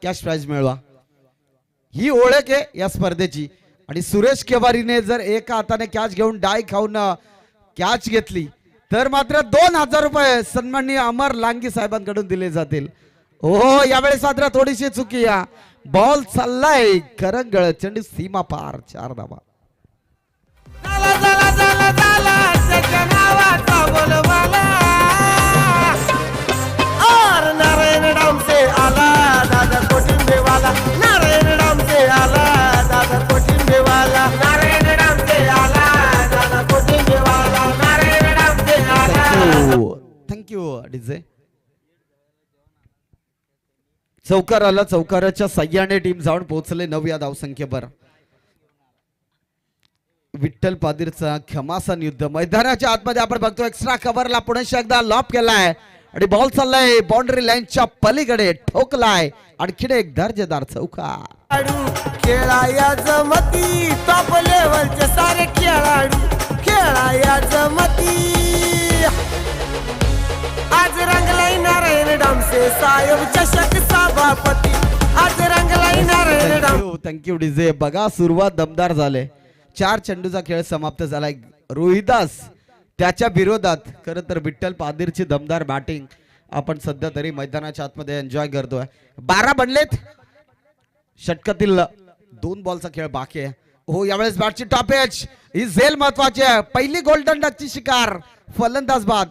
Cash price मिळवा. ही ओळख आहे या स्पर्धेची. आणि सुरेश केवारीने जर एका हाताने कॅच घेऊन डाय खाऊन कॅच घेतली तर मात्र 2000 रुपये सन्माननीय अमर लांगी साहेबांकडून दिले जातील. हो यावेळेस मात्र थोडीशी चुकी या. बॉल चाललाय करंगळ चेंडू सीमा पार 4 धावा. नारायण डाम से आला दादा कोटिंबे वाला. नारायण डाम से आला दादा कोटिंबे वाला. नारायण डाम से आला दादा कोटिंबे वाला. नारायण डाम से आला. Thank you DJ. चौकार आला. चौकाराच्या सह्याने टीम जाऊन पोहोचले 9 या धावसंख्येवर. विठ्ठल पादीरचा घमासान युद्ध मैदानाच्या आतमध्ये आपण बघतो. एक्स्ट्रा कव्हरला पुन्हा एकदा लॉप केलाय आणि बॉल चाललाय बाउंड्री लाईनच्या पलीकडे ठोकलाय. आणखीन एक दर्जेदार चौकार. खेळाया जमती टॉप लेवलचे सारे खेळाडू. खेळाया जमती आज रंगलाई नारायण डामसे साहेब चषक सभापती. आज रंगलाई नारायण डाम. Thank you DJ. बघा सुरुवात दमदार झाले. 4 चेंडूचा खेळ समाप्त झालाय. रोहिदास त्याच्या विरोधात. खरं तर विठ्ठल पादीरची दमदार बॅटिंग आपण सध्या तरी मैदानाच्या आतमध्ये एन्जॉय करतोय. 12 बनलेत. षटकातील 2 बॉलचा खेळ बाकी आहे. हो यावेळेस बॅटची टॉप एज ही झेल महत्वाची आहे. पहिली गोल्डन डकची शिकार फलंदाज बाद.